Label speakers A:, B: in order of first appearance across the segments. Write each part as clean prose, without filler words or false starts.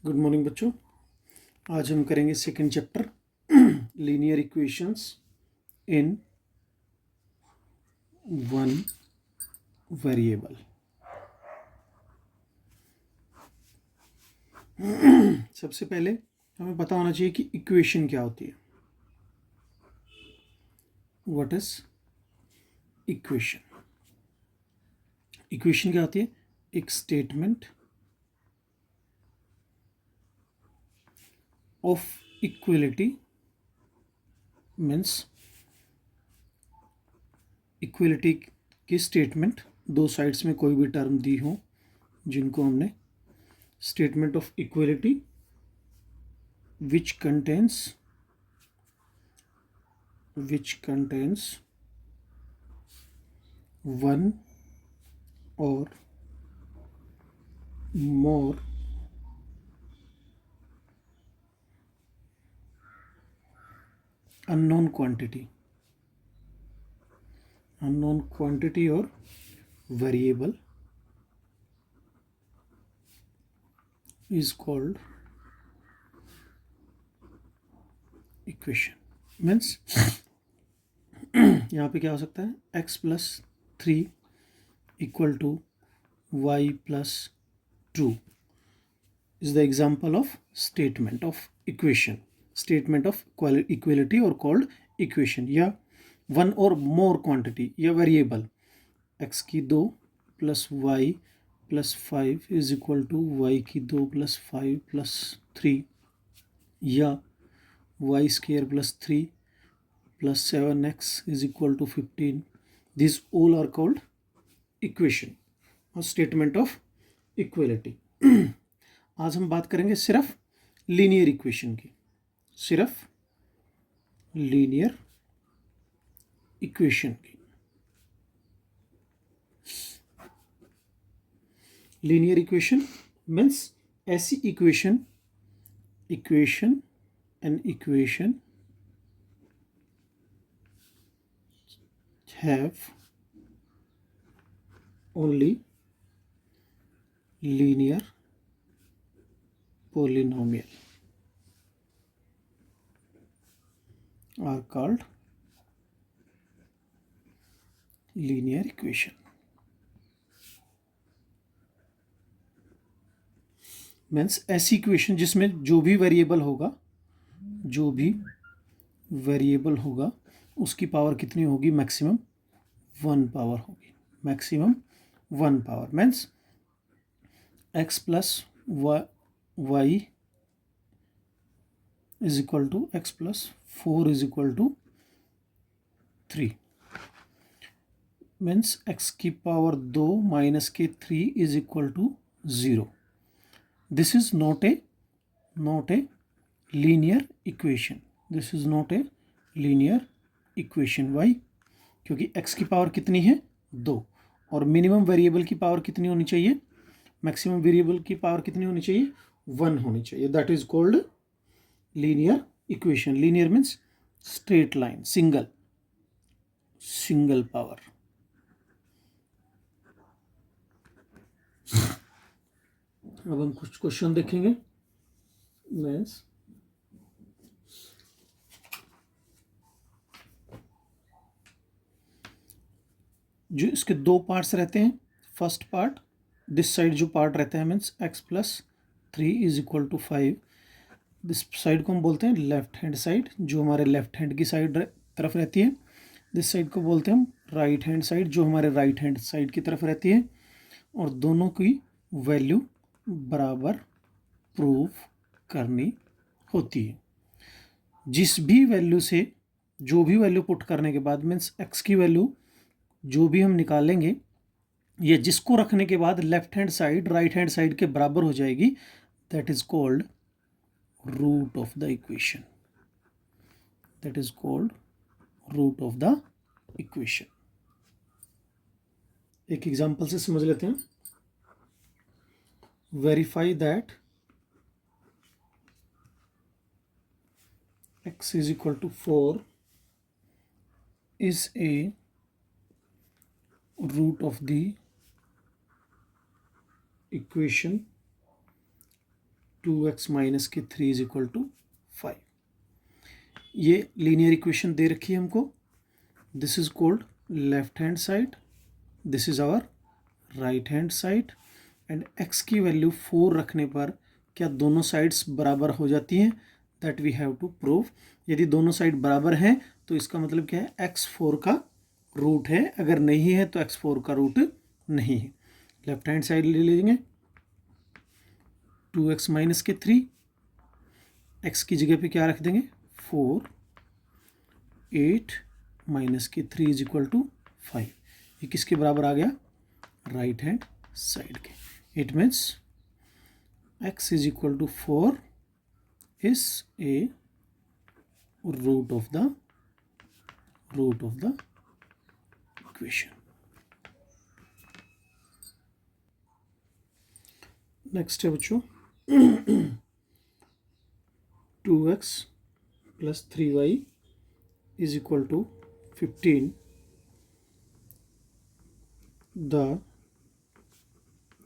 A: Good morning बच्चों। आज हम करेंगे second chapter linear equations in one variable. सबसे पहले हमें पता होना चाहिए कि इक्वेशन क्या होती है। What is equation? इक्वेशन क्या होती है? एक statement of equality, means equality की स्टेटमेंट, दो साइड्स में कोई भी टर्म दी हो जिनको हमने statement of equality which contains one or more unknown quantity or variable is called equation. Means यहाँ पे क्या हो सकता है? x plus 3 equal to y plus 2 is the example of statement of equation, statement of equality or called equation. या one or more quantity या variable x की 2 plus y plus 5 is equal to y की 2 plus 5 plus 3, या y square plus 3 plus 7x is equal to 15. These all are called equation or statement of equality. आज हम बात करेंगे सिर्फ linear equation की, सिर्फ लीनियर इक्वेशन की। लीनियर इक्वेशन मीन्स ऐसी equation have only linear polynomial are called linear equation. Means ऐसी इक्वेशन जिसमें जो भी वेरिएबल होगा उसकी पावर कितनी होगी? मैक्सिमम 1 पावर होगी, maximum 1 power. Means x plus y is equal to x plus 4 is equal to 3। Means x की पावर 2 माइनस के 3 is equal to 0। This is not a linear equation, this is not a linear equation. Why? क्योंकि x की power कितनी है? 2, और minimum variable की power कितनी होनी चाहिए? मैक्सिमम वेरिएबल की पावर कितनी होनी चाहिए? 1 होनी चाहिए। That is called linear equation. Linear means straight line, single power. अब हम कुछ क्वेश्चन देखेंगे। मीन्स जो इसके दो पार्ट्स रहते हैं, फर्स्ट पार्ट दिस साइड जो पार्ट रहता है means x plus 3 is equal to 5, this side को हम बोलते हैं लेफ्ट हैंड साइड, जो हमारे लेफ्ट हैंड की साइड तरफ रहती है। दिस साइड को बोलते हैं हम राइट हैंड साइड, जो हमारे राइट हैंड साइड की तरफ रहती है। और दोनों की वैल्यू बराबर प्रूव करनी होती है। जिस भी वैल्यू से जो भी वैल्यू पुट करने के बाद मीन्स x की वैल्यू जो भी हम निकालेंगे, ये जिसको रखने के बाद left hand side right hand side के बराबर हो जाएगी, that is called root of the equation. That is called root of the equation. एक एग्जांपल से समझ लेते हैं। Verify that x is equal to 4 is a root of the equation 2x minus के 3 इज इक्वल टू 5। ये linear equation दे रखी है हमको। This is called left hand side, this is our right hand side. And x की value 4 रखने पर क्या दोनों साइड्स बराबर हो जाती हैं? That we have to prove. यदि दोनों साइड बराबर हैं तो इसका मतलब क्या है? x4 का रूट है, अगर नहीं है तो x4 का रूट नहीं है। लेफ्ट हैंड साइड ले लेंगे 2x माइनस के 3, x की जगह पे क्या रख देंगे 4, 8 माइनस के 3 इज इक्वल टू 5। ये किसके बराबर आ गया? राइट हैंड साइड के। It means x is equal to 4 is a root of the equation. Next है बच्चों 2x plus 3y is equal to 15. The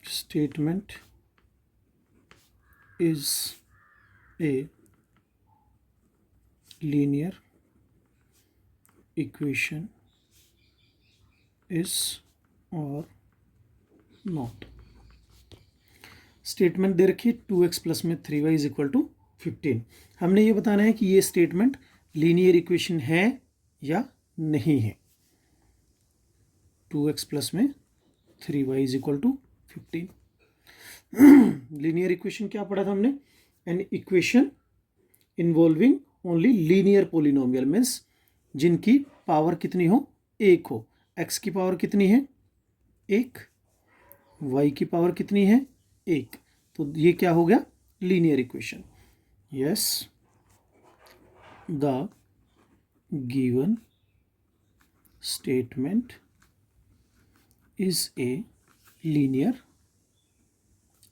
A: statement is a linear equation, is or not. Statement दे रखी है 2x plus में 3y is equal to 15। हमने ये बताना है कि ये स्टेटमेंट लीनियर इक्वेशन है या नहीं है। 2x प्लस में 3y is equal to 15। Linear equation क्या पढ़ा था हमने? An equation involving only linear polynomial, means जिनकी पावर कितनी हो? एक हो। x की पावर कितनी है? एक। y की पावर कितनी है? एक। तो ये क्या हो गया? Linear equation. Yes, the given statement is a linear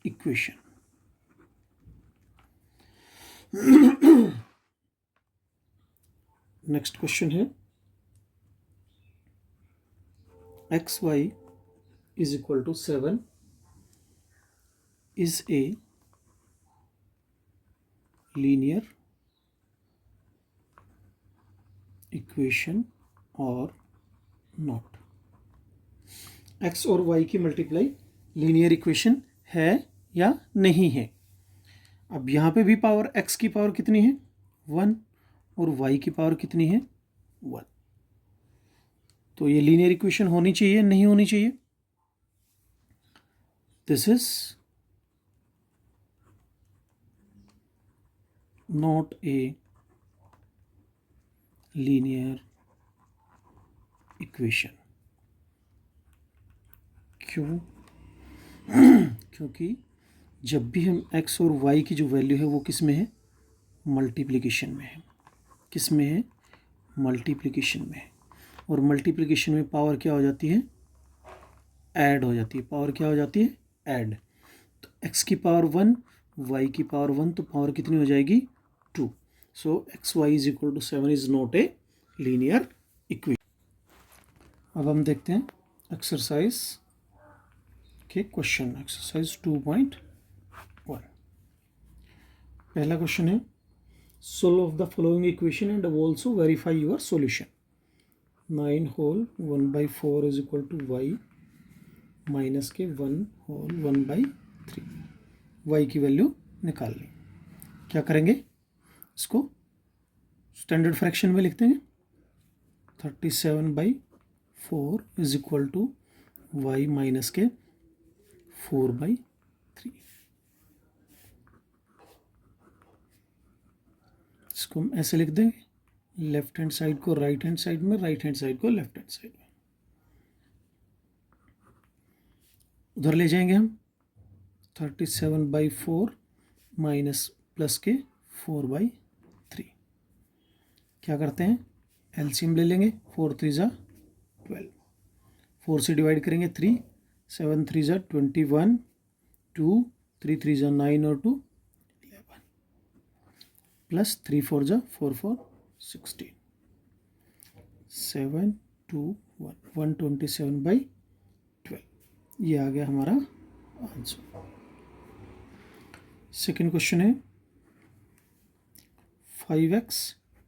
A: equation. Next question है x y is equal to 7 is a linear equation or not? x और y की मल्टीप्लाई लीनियर इक्वेशन है या नहीं है? अब यहाँ पे भी पावर x की पावर कितनी है? 1 और y की पावर कितनी है? 1। तो ये लीनियर इक्वेशन होनी चाहिए नहीं होनी चाहिए? This is not a linear equation. क्यों? क्योंकि जब भी हम x और y की जो वैल्यू है वो किस में है? मल्टीप्लिकेशन में है। किस में है? मल्टीप्लिकेशन में है। और मल्टीप्लिकेशन में पावर क्या हो जाती है? ऐड हो जाती है। पावर क्या हो जाती है? ऐड। तो x की पावर 1, y की पावर 1, तो पावर कितनी हो जाएगी? 2। So xy is equal to 7 is not a linear equation. अब हम देखते हैं एक्सरसाइज के क्वेश्चन। एक्सरसाइज 2.1। पहला क्वेश्चन है solve the following equation and also verify your solution. 9 whole 1/4 is equal to y minus के 1 whole 1/3। y की value निकालनी। क्या करेंगे? इसको स्टैंडर्ड फ्रैक्शन में लिख देंगे। 37/4 is equal to y minus के 4/3। इसको हम ऐसे लिख देंगे, लेफ्ट हैंड साइड को राइट हैंड साइड में, राइट हैंड साइड को लेफ्ट हैंड साइड में। उधर ले जाएंगे हम 37/4 माइनस प्लस के 4/3। क्या करते हैं? एलसीएम ले लेंगे। 4 3 ज़ा 12, 4 से डिवाइड करेंगे 3, 7 3 ज़ा 21, 2 3 3 ज़ा 9 और 2 11, प्लस 3 4 ज़ा 4 4 16, 7 2 1 127/12। ये आ गया हमारा आंसर। सेकेंड क्वेश्चन है 5x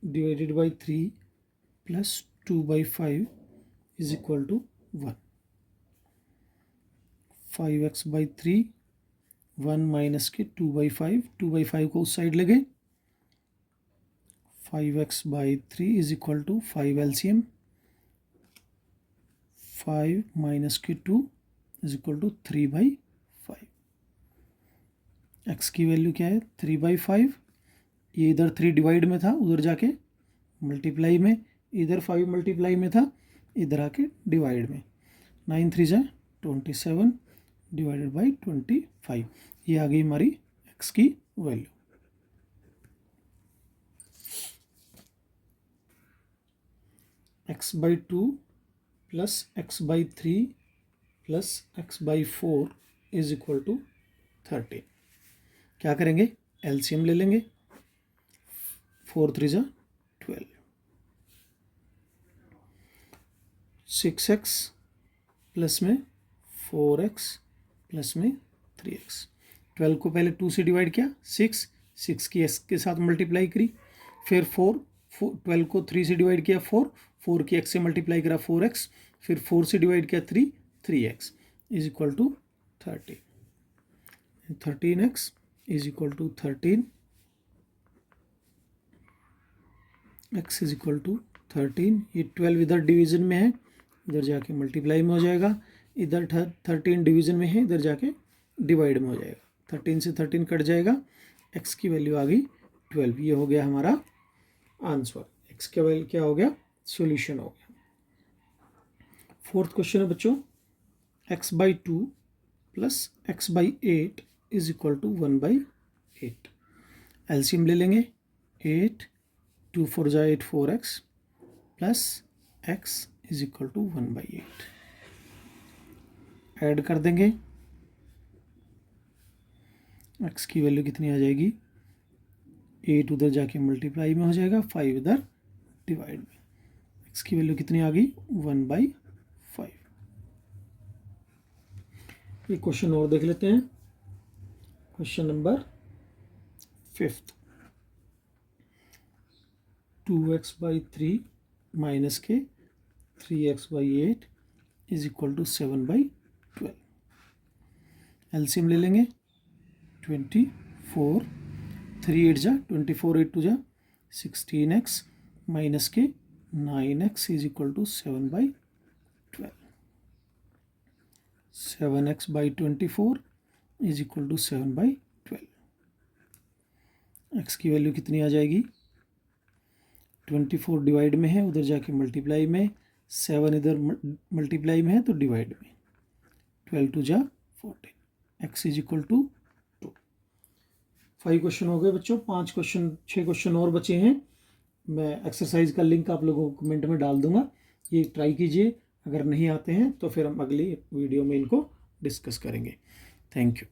A: divided by 3 plus 2/5 is equal to 1। 5x by 3, 1 minus के 2/5, 2/5 को उस साइड लगे। 5x by 3 is equal to 5 LCM, 5 minus के 2 इज इक्वल टू 3/5। x की वैल्यू क्या है 3/5। ये इधर 3 डिवाइड में था, उधर जाके मल्टीप्लाई में, इधर 5 मल्टीप्लाई में था, इधर आके डिवाइड में। 9 3 जा 27 डिवाइडेड बाई 25। ये आ गई हमारी x की value. x by 2 plus x by 3 plus x by 4 is equal to 13। क्या करेंगे, एलसीएम ले लेंगे। 4 3 जा 12। 6x प्लस में 4x प्लस में 3x। 12 को पहले 2 से डिवाइड किया, 6 की x के साथ मल्टीप्लाई करी, फिर 12 को 3 से डिवाइड किया, 4 की x से मल्टीप्लाई करा 4x, फिर 4 से डिवाइड किया 3x is equal to 13। 13x is equal to 13, x is equal to 13। ये 12 इधर डिवीजन में है, इधर जाके मल्टीप्लाई में हो जाएगा। इधर 13 डिवीजन में है, इधर जाके डिवाइड में हो जाएगा। 13 से 13 कट जाएगा, x की वैल्यू आ गई 12। ये हो गया हमारा आंसर। x का वैल्यू क्या हो गया, सॉल्यूशन हो गया। फोर्थ क्वेश्चन है बच्चों, x by 2 plus x by 8 is equal to 1/8। LCM ले लेंगे। 8 2 4 जा 8 4x plus x is equal to 1/8। Add कर देंगे, x की वैल्यू कितनी आ जाएगी, 8 उधर जाके मल्टीप्लाई में हो जाएगा, 5 इधर डिवाइड में। x की वैल्यू कितनी आ गई 1/5। ये क्वेश्चन और देख लेते हैं। Question number 5th, 2x by 3 minus के 3x by 8 is equal to 7/12। LCM ले लेंगे। 24 3 8 जा 24 8 2 जा 16x माइनस के 9x is equal to 7/12। 7x by 24 is equal to 7/12। x की वैल्यू कितनी आ जाएगी, 24 डिवाइड में है, उधर जाके मल्टीप्लाई में, 7 इधर मल्टीप्लाई में है तो डिवाइड में। 12 2 जा 14, x is equal to 2। 5 question हो गए बच्चों। 6 क्वेश्चन और बचे हैं। मैं एक्सरसाइज का लिंक आप लोगों को कमेंट में डाल दूंगा, ये ट्राई कीजिए। अगर नहीं आते हैं तो फिर हम अगली वीडियो में इनको डिस्कस करेंगे। Thank you.